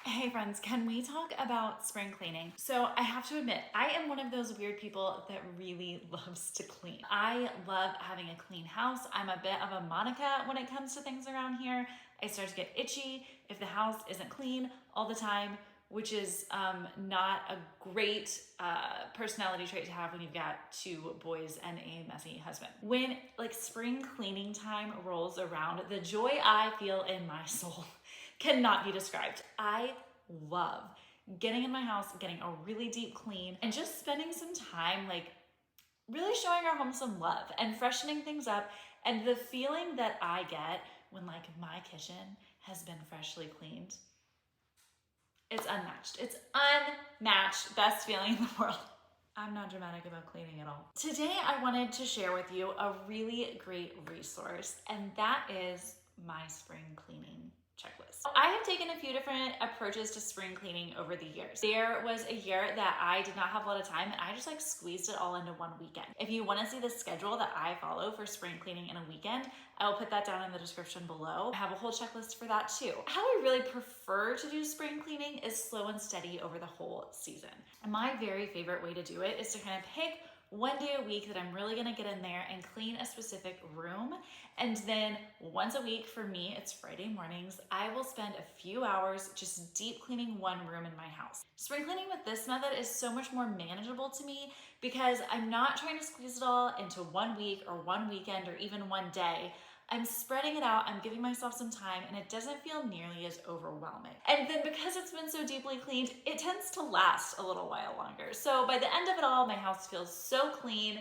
Hey friends, can we talk about spring cleaning? So I have to admit, I am one of those weird people that really loves to clean. I love having a clean house. I'm a bit of a Monica when it comes to things around here. I start to get itchy if the house isn't clean all the time, which is not a great personality trait to have when you've got two boys and a messy husband. When like spring cleaning time rolls around, the joy I feel in my soul cannot be described. I love getting in my house, getting a really deep clean, and just spending some time like really showing our home some love and freshening things up. And the feeling that I get when like my kitchen has been freshly cleaned, it's unmatched. It's unmatched. Best feeling in the world. I'm not dramatic about cleaning at all. Today, I wanted to share with you a really great resource, and that is my spring cleaning checklist. I have taken a few different approaches to spring cleaning over the years. There was a year that I did not have a lot of time and I just like squeezed it all into one weekend. If you want to see the schedule that I follow for spring cleaning in a weekend, I will put that down in the description below. I have a whole checklist for that too. How I really prefer to do spring cleaning is slow and steady over the whole season. And my very favorite way to do it is to kind of pick one day a week that I'm really gonna get in there and clean a specific room. And then once a week for me, it's Friday mornings, I will spend a few hours just deep cleaning one room in my house. Spring cleaning with this method is so much more manageable to me because I'm not trying to squeeze it all into 1 week or one weekend or even one day. I'm spreading it out, I'm giving myself some time, and it doesn't feel nearly as overwhelming. And then because it's been so deeply cleaned, it tends to last a little while longer. So by the end of it all, my house feels so clean.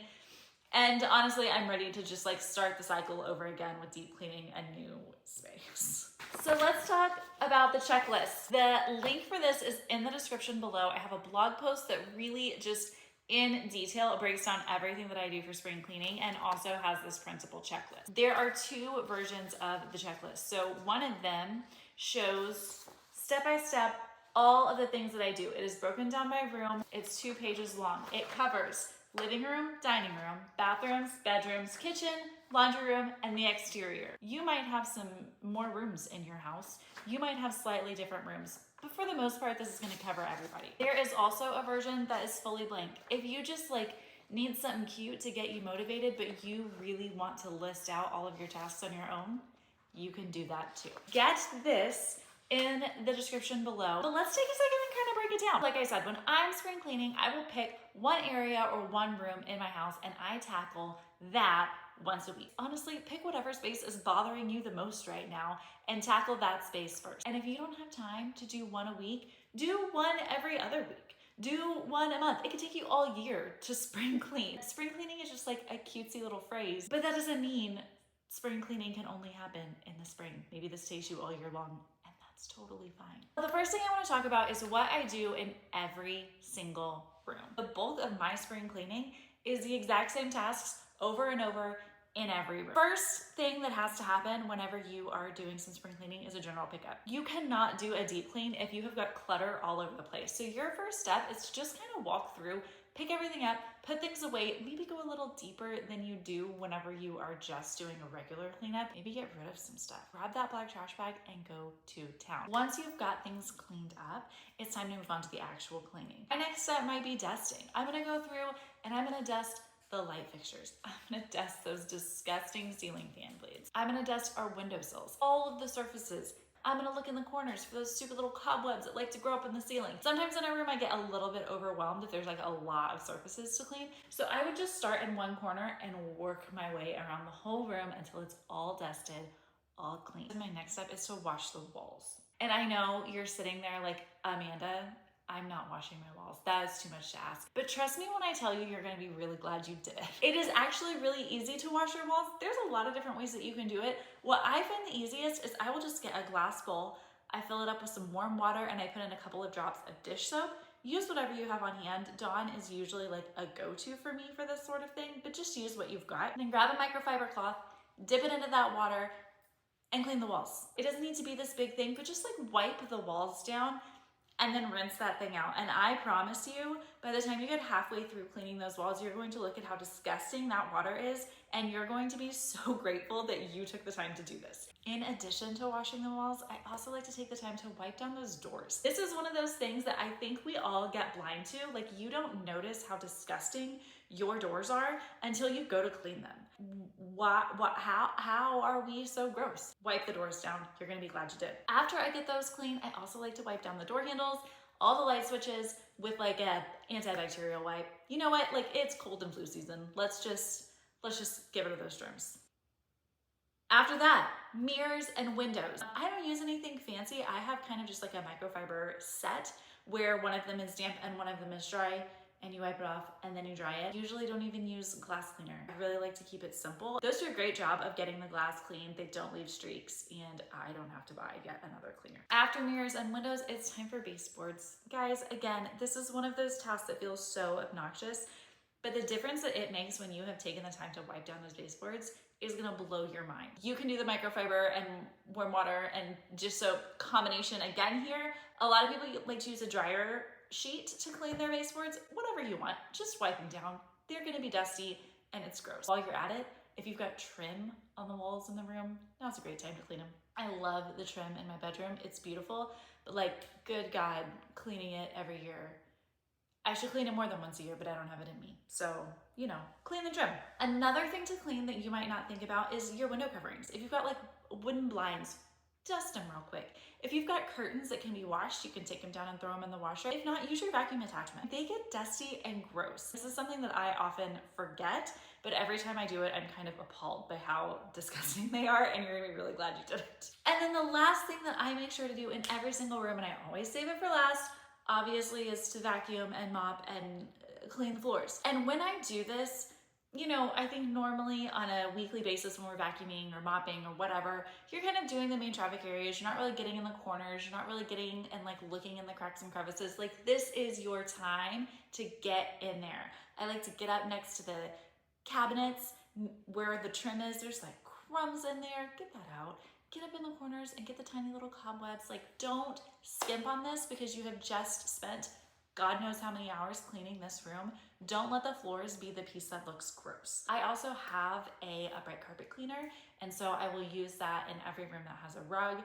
And honestly, I'm ready to just like start the cycle over again with deep cleaning a new space. So let's talk about the checklist. The link for this is in the description below. I have a blog post that really just in detail breaks down everything that I do for spring cleaning and also has this printable checklist. There are two versions of the checklist. So one of them shows step by step all of the things that I do. It is broken down by room. It's 2 pages long. It covers living room, dining room, bathrooms, bedrooms, kitchen, laundry room, and the exterior. You might have some more rooms in your house. You might have slightly different rooms, but for the most part, this is gonna cover everybody. There is also a version that is fully blank. If you just like need something cute to get you motivated, but you really want to list out all of your tasks on your own, you can do that too. Get this in the description below. But let's take a second and kind of break it down. Like I said, when I'm spring cleaning, I will pick one area or one room in my house and I tackle that once a week. Honestly, pick whatever space is bothering you the most right now and tackle that space first. And if you don't have time to do one a week, do one every other week. Do one a month. It could take you all year to spring clean. Spring cleaning is just like a cutesy little phrase, but that doesn't mean spring cleaning can only happen in the spring. Maybe this takes you all year long. It's totally fine. The first thing I want to talk about is what I do in every single room. The bulk of my spring cleaning is the exact same tasks over and over in every room. First thing that has to happen whenever you are doing some spring cleaning is a general pickup. You cannot do a deep clean if you have got clutter all over the place. So your first step is to just kind of walk through, pick everything up, put things away, maybe go a little deeper than you do whenever you are just doing a regular cleanup. Maybe get rid of some stuff. Grab that black trash bag and go to town. Once you've got things cleaned up, it's time to move on to the actual cleaning. My next step might be dusting. I'm gonna go through and I'm gonna dust the light fixtures. I'm gonna dust those disgusting ceiling fan blades. I'm gonna dust our windowsills, all of the surfaces. I'm gonna look in the corners for those stupid little cobwebs that like to grow up in the ceiling. Sometimes in a room I get a little bit overwhelmed if there's like a lot of surfaces to clean. So I would just start in one corner and work my way around the whole room until it's all dusted, all clean. And my next step is to wash the walls. And I know you're sitting there like, Amanda, I'm not washing my walls. That is too much to ask. But trust me when I tell you, you're gonna be really glad you did it. It is actually really easy to wash your walls. There's a lot of different ways that you can do it. What I find the easiest is I will just get a glass bowl, I fill it up with some warm water, and I put in a couple of drops of dish soap. Use whatever you have on hand. Dawn is usually like a go-to for me for this sort of thing, but just use what you've got. And then grab a microfiber cloth, dip it into that water, and clean the walls. It doesn't need to be this big thing, but just like wipe the walls down and then rinse that thing out. And I promise you, by the time you get halfway through cleaning those walls, you're going to look at how disgusting that water is and you're going to be so grateful that you took the time to do this. In addition to washing the walls, I also like to take the time to wipe down those doors. This is one of those things that I think we all get blind to. Like, you don't notice how disgusting your doors are until you go to clean them. How are we so gross? Wipe the doors down. You're gonna be glad you did. After I get those clean, I also like to wipe down the door handles, all the light switches with like a antibacterial wipe. You know what? Like, it's cold and flu season. Let's just get rid of those germs. After that, mirrors and windows. I don't use anything fancy. I have kind of just like a microfiber set where one of them is damp and one of them is dry, and you wipe it off and then you dry it. Usually don't even use glass cleaner. I really like to keep it simple. Those do a great job of getting the glass clean. They don't leave streaks, and I don't have to buy yet another cleaner. After mirrors and windows, it's time for baseboards. Guys, again, this is one of those tasks that feels so obnoxious, but the difference that it makes when you have taken the time to wipe down those baseboards is gonna blow your mind. You can do the microfiber and warm water and just soap combination again here. A lot of people like to use a dryer sheet to clean their baseboards. Whatever you want, just wipe them down. They're gonna be dusty and it's gross. While you're at it, if you've got trim on the walls in the room, now's a great time to clean them. I love the trim in my bedroom. It's beautiful, but like, good God, cleaning it every year. I should clean it more than once a year, but I don't have it in me. So, you know, clean the trim. Another thing to clean that you might not think about is your window coverings. If you've got like wooden blinds, dust them real quick. If you've got curtains that can be washed, you can take them down and throw them in the washer. If not, use your vacuum attachment. They get dusty and gross. This is something that I often forget, but every time I do it, I'm kind of appalled by how disgusting they are, and you're gonna be really glad you did it. And then the last thing that I make sure to do in every single room, and I always save it for last, obviously, is to vacuum and mop and clean the floors. And when I do this, you know, I think normally on a weekly basis when we're vacuuming or mopping or whatever, you're kind of doing the main traffic areas. You're not really getting in the corners. You're not really getting and like looking in the cracks and crevices. Like, this is your time to get in there. I like to get up next to the cabinets where the trim is. There's like crumbs in there. Get that out. Get up in the corners and get the tiny little cobwebs. Like, don't skimp on this because you have just spent God knows how many hours cleaning this room. Don't let the floors be the piece that looks gross. I also have a upright carpet cleaner, and so I will use that in every room that has a rug.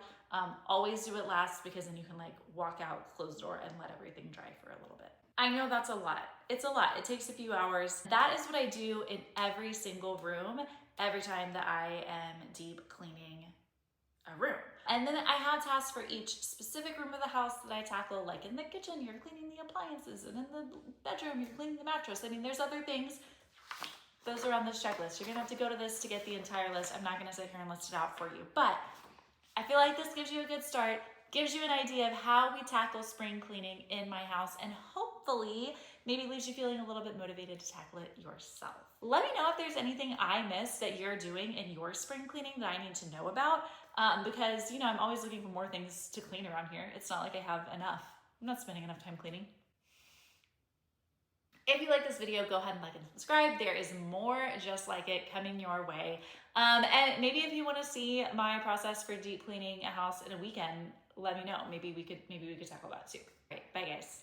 Always do it last because then you can like walk out, close the door, and let everything dry for a little bit. I know that's a lot. It's a lot. It takes a few hours. That is what I do in every single room every time that I am deep cleaning a room. And then I have tasks for each specific room of the house that I tackle. Like in the kitchen, you're cleaning the appliances, and in the bedroom, you're cleaning the mattress. I mean, there's other things. Those are on this checklist. You're gonna have to go to this to get the entire list. I'm not gonna sit here and list it out for you, but I feel like this gives you a good start, gives you an idea of how we tackle spring cleaning in my house, and hopefully maybe leaves you feeling a little bit motivated to tackle it yourself. Let me know if there's anything I missed that you're doing in your spring cleaning that I need to know about, because, you know, I'm always looking for more things to clean around here. It's not like I have enough. I'm not spending enough time cleaning. If you like this video, go ahead and like and subscribe. There is more just like it coming your way. And maybe if you want to see my process for deep cleaning a house in a weekend, let me know. Maybe we could tackle that too. All right, bye guys.